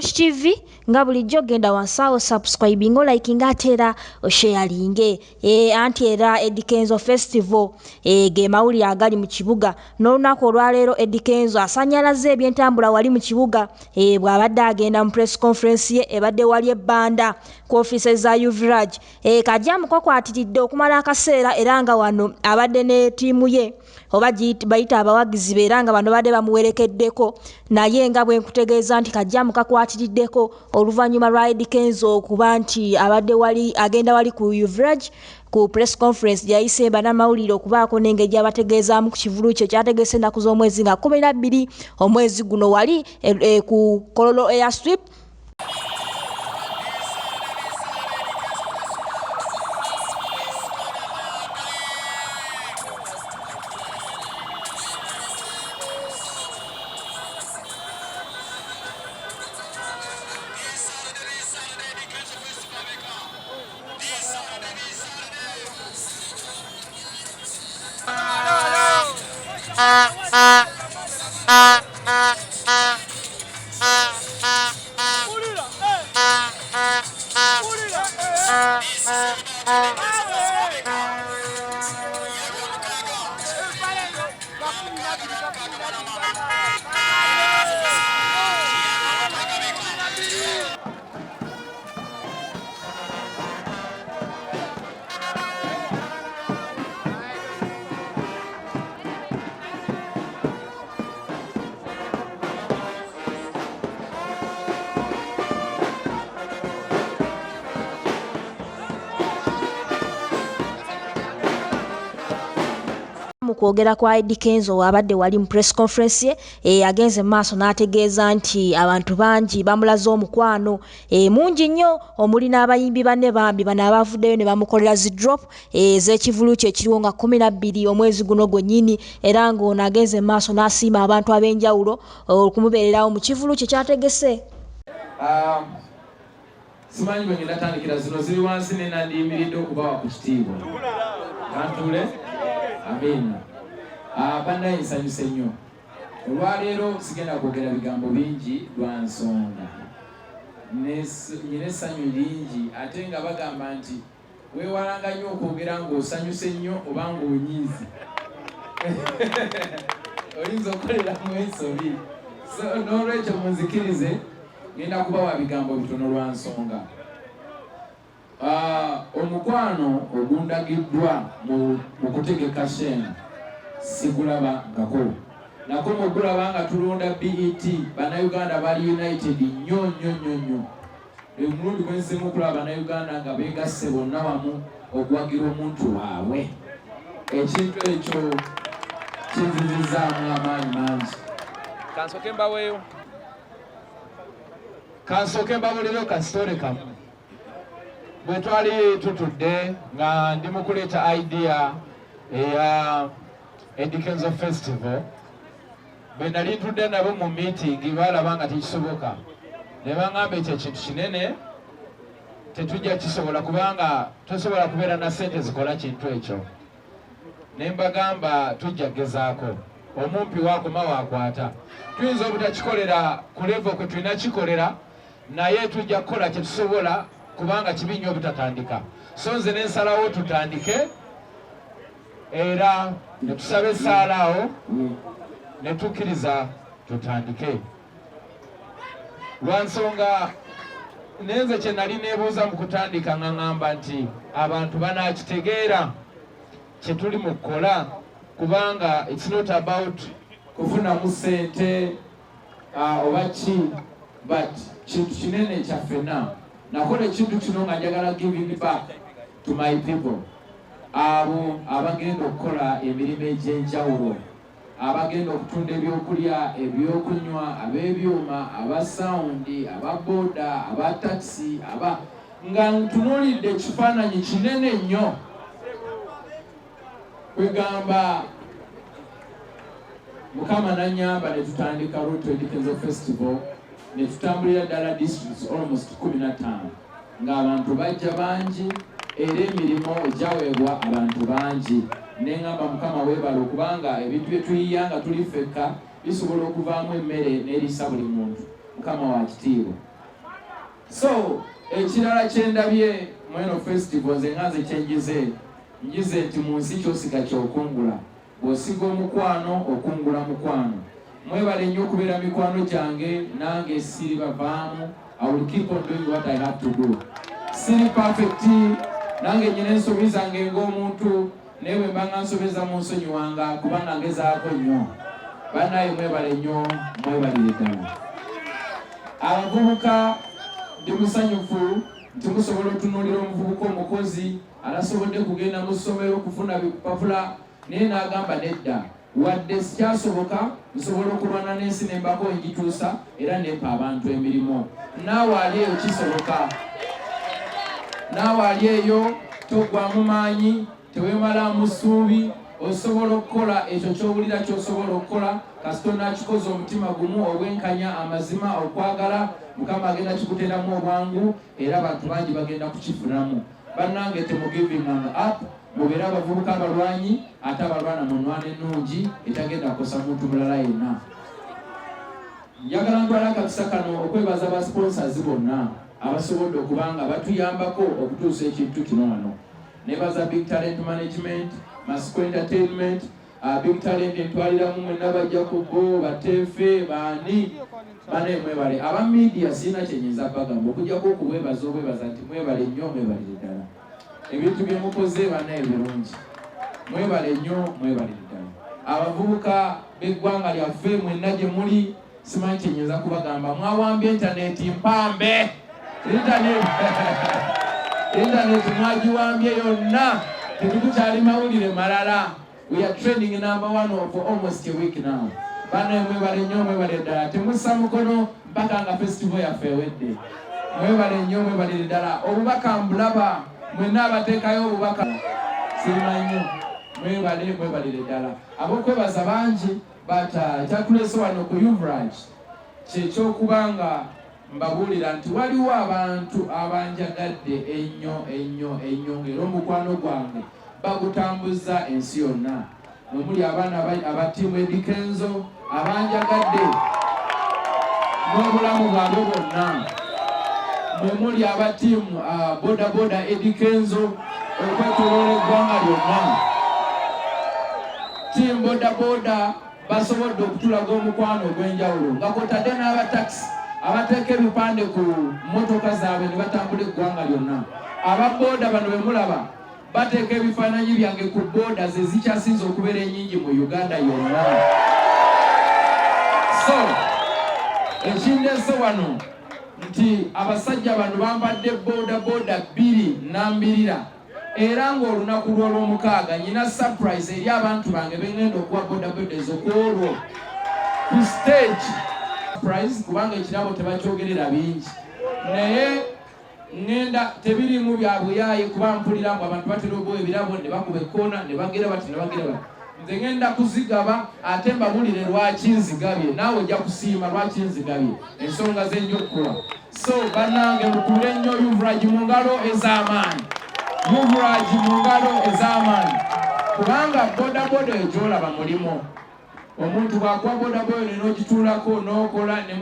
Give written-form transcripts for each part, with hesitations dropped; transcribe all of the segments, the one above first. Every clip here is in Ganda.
Watch TV nga bulijjo genda wansawo subscribe ngo like ngatera sharing anti era Eddy Kenzo Festival ge mawuli agali mu kibuga n'olunaku olwaleero Eddy Kenzo asanyalaza ebyentambula wali mu kibuga bw'abadde agenda mu press conference ye ebadde wali ebbanda ku offices za Uvraj kajja mukakwatiridde okumala akaseera era nga wano abadde ne tiimu ye oba bayita abawagizi beera nga bano badde bamuwerekeddeko naye nga bwe nkutegeeza nti kajja mukakwatiriddeko oluvannyuma lwa Eddy Kenzo okuba nti abadde wali agenda wali ku Uvraj ku press conference yayise bannamawulire okubaako n'engeri gy'abategeezaamu ku kivulu kye kyategese ennaku z'omwezi nga 12 omwezi guno wali ku Kololo Airstrip. Mukwogera kwa Eddy Kenzo wabadde wali mu press conference ye agenze maaso n'ategeeza nti abantu bangi bamulaze omukwano mungi nnyo omuli n'abayimbi banne bambi bano abavuddeyo ne bamukolera zi drop ez'ekivulu kye kiriwo nga 12 omwezi guno gwennyini era ng'ono agenze maaso n'asiima abantu ab'enjawulo okumubeererawo mu kivulu kye kyategese. Simanyi bwe ngenda tandikira zino ziri wansi ne nandiyimiridde okubawa ku kitiibwa kantule. Amen. Bannaye nsanyuse nnyo. Olwaleero sigenda kwogera bigambo bingi lwa nsonga. Nyina essanyu lingi ate nga bagamba nti weewalanga nnyo okwogera ng'osanyuse nnyo oba ng'onyiizi. Oyinza okukoleramu ensobi. N'olwekyo munzikirize ngenda kubawa bigambo bitono lwa nsonga. Omukwano ogundagiddwa mu kutegeka shena sigulaba ngako nako mugulaba nga tulonda BET bannayuganda bali united nnyo emulundi gwensimu okulaba bannayuganda nga beegasse bonna wamu okuwagira omuntu waabwe ekintu ekyo kinzizizaamu amaanyi mangi. Kansooke mbawulire kasitole kamu. Bwe twali tutudde nga ndi mu kuleeta idea eya Eddy Kenzo Festival bwe nali ntudde nabo mu meeting balaba nga tekisoboka ne baŋŋamba ekyo ekintu kinene tetujja kisobola kubanga tosobola kubeera na ssente zikola kintu ekyo. Ne mbagamba tujja gezaako omumpi waakoma waakwata tuyinza obutakikolera ku level kwe tulina kikolera naye tujja kukola kye tusobola kubanga kibi nnyo obutatandika. So nze ne nsalawo tutandike era ne tusaba essaala awo ne tukkiriza tutandike. Lwa nsonga nenze kye nali neebuuza mu kutandika nga ŋŋamba nti abantu banaakitegeera kye tuli mu kukola kubanga it's not about kufunamu ssente oba ki but kintu kinene kya ffenna. Nakola ekintu kino nga njagala giving back to my people. Abo abagenda okukola emirimu egy'enjawulo, abagenda okutunda ebyokulya, ebyokunywa, ab'ebyuma, aba sawundi, aba boda, aba taxi, nga ntunuulidde ekifaananyi kinene nnyo. Kwegamba Mukama n'annyamba ne tutandika Road to Eddy Kenzo Festival ne tutambulira ddala districts almost 15 ng'abantu bajja bangi era emirimu egyaweebwa abantu bangi. Neŋŋamba Mukama weebala okubanga ebintu bye tuyiya nga tuli ffekka bisobola okuvaamu emmere n'erisa buli muntu. Mukama wa kitiibwa. So ekirala kyendabye mweno festival nze nga nze kyenjize njize nti mu nsi kyosika kyokungula bw'osiga omukwano okungula mukwano. Mwebale nnyo okubeera mikwano gyange nange siri bavaamu. I will keep on doing what I have to do. Siri perfect nange nyina ensobi zange ng'omuntu naye bwe mba nga nsobeza mu nsonyiwanga kubanga ngezaako nnyo. Bannaye mwebale nnyo mwebalire ddala. Abavubuka ndi musanyufu nti musobola otunuulira omuvubuka omukozi alasobodde kugenda mu ssomero okufuna bipapula naye n'agamba nedda wadde sikyasoboka nsobola okulwana n'ensi nembako engituusa era nempa abantu emirimu. Naawe ali eyo kisoboka. Naawe ali eyo toggwamu maanyi teweemala mu ssuubi osobola okukola ekyo ky'owulira ky'osobola okukola kasita nakikoze omutima gumu obwenkanya amazima okwagala Mukama agenda kikuteeramu obwangu era abantu bangi bagenda kukifunamu. Bannange temugiving up mubeera abavubuka abalwanyi ate abalwana mu nnwana ennungi etagenda kukosa muntu mulala yenna. Njagala ntwala akakisa kano okwebaza ba sponsors bonna abasobodde okubanga batuyambako okutuusa ekintu kino wano. Nebaza Big Talent Management, Masco Entertainment, Big Talent entwaliramu mwenna bajjakubo batefe baani bane mwebale. Aba media sina kyenyinza bagamba okujjako okubwebaza obwebaza nti mwebale nnyo mwebalire ddala. Ebintu bye mukoze bannaye birungi. Mwebale nnyo mwebalire ddala. Abavubuka b'eggwanga lyaffe mwenna gye muli simanyi kyenyinza kubagamba mwawambye internet mpambe. Internet mwagiwambye yonna tetukukyali mawulire malala. We are trending number 1 for almost a week now. Bana mwebale nnyo mwebale ddala. Temussa mukono mpaka nga festival yaffe ewedde. Mwebale nnyo mwebalire ddala. Obubaka mbulaba mwenna abateekayo obubaka simanyi mwebalire ddala. Ab'okwebaza bangi bata ekyakuleese wano ku Uvrage kyekyokubanga mbabuulira nti waliwo abantu abanjagadde ennyo ng'era omukwano gwange bagutambuza ensi yonna. Omuli abaana abatiimu Eddy Kenzo abanjagadde n'obulamu bwabwe bwonna. Muli abatiimu boda boda Eddy Kenzo okwetoloola eggwanga lyonna. Tiimu boda boda basobodde okutulaga omukwano ogw'enjawulo nga kwotadde n'abataxi abateeka ebipande ku mmotoka zaabwe ne batambula eggwanga lyonna. Ababoda bano be mulaba bateeka ebifaananyi byange ku boda ze zikyasinze okubeera ennyingi mu Uganda yonna. So ekindeese wano nti abasajja bano bambadde boda boda 2 nambirira era ng'olunaku lw'olwomukaaga nyina surprise eri abantu bange bengenda okuwa boda boda ezo kwolwo ku stage. Surprise kubanga ekirabo tebakyogerera bingi naye ngenda tebirimu bya buyaaye kuba mpulira ngu abantu batera obowa ebirabo ne bakuba ekkoona ne bagera bati ne bagera bati. Nze ngenda kuzigaba ate mbabulire lwaki nzigabye naawe ojja kusiima lwaki nzigabye ensonga z'ennyo okukola. So bannange mukubire nnyo Uvrage mu ngalo ez'amaanyi. Uvrage mu ngalo ez'amaanyi kubanga boda boda egyolaba mulimo. Omuntu bw'akuwa boda boda n'ogituulako n'okola ne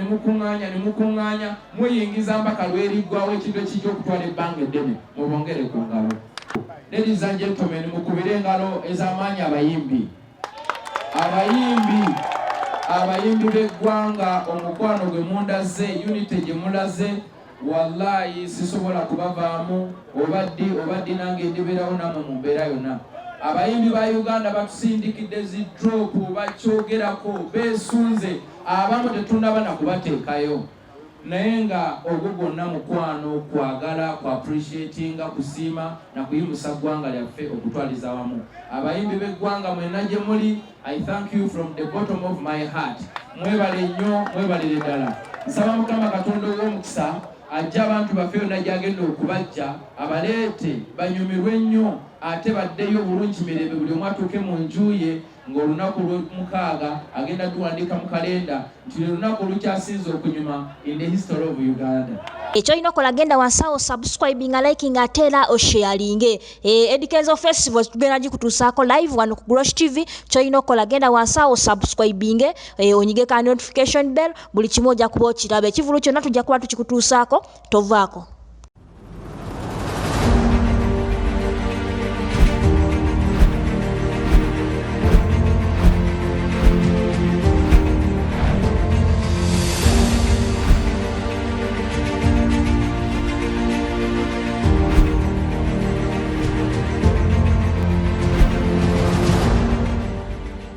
mukuŋŋaanya muyingiza mpaka lweriggwawo ekintu ekijja okutwala ebbanga eddene mubongere ku ngalo. Ladies and gentlemen, mukubire engalo ez'amaanyi abayimbi b'eggwanga. Omukwano gwe mundaze, unity gye mulaze, wallahi sisobola kubavaamu. Obaddi nange ndibeerawo namwe mu mbeera yonna. Abayimbi ba Uganda batusindikidde zi drop bakyogerako beesunze abamu tetunaba na kubateekayo naye nga ogwo gwonna mukwano kwagala ku appreciatinga kusiima na kuyimusa ggwanga lyaffe okutwaliza wamu. Abayimbi b'eggwanga mwenna gye muli, I thank you from the bottom of my heart. Mwebale nnyo mwebalire ddala. Nsaba Mukama Katonda ow'omukisa ajja abantu baffe yonna gy'agenda okubajja abaleete banyumirwe nnyo ate baddeyo bulungi mirembe buli omu atuuke mu nju ye ng'olunaku lw'omukaaga agenda tuwandiika mu kalenda nti lunaku olukyasinze okunyuma in the history of Uganda. Ekyo olina okola genda wansawo subscribing liking ate era osharinge. Eddy Kenzo Festival tugenda gikutuusaako live wano ku Grosh TV. Kyolina okola genda wansawo subscribing onyige ka notification bell buli kimu ojja kuba okiraba. Ekivulu kyonna tujja kuba tukikutuusaako tovaako.